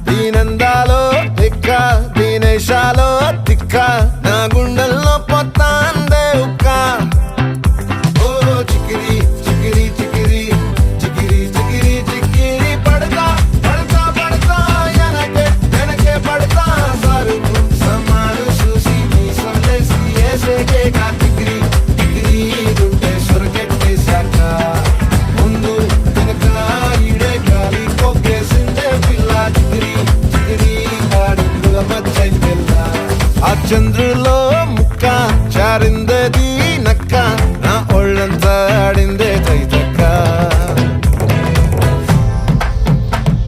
దీనందాలో తిక్క దీనేశాలో తిక్క నా గుండెల్లో పొత్తాందే ఉక్క ఓ చికిరి చికిరి చికిరి చికిరి చికిరి చికిరి పడతా పడతా పడతా ఎనకే ఎనకే పడతా సరుకు సమాలు చూసి నీ సొల్లేసి ఏసేకే కా చికిరి చికిరి గుండె సొరకెట్టేశాక ముందు వెనక ఈడే గాలి కొక్కేసిందే పిల్ల చికిరి చికిరి ఆడుగుల మచ్చై పిల్ల ఆ చంద్రులో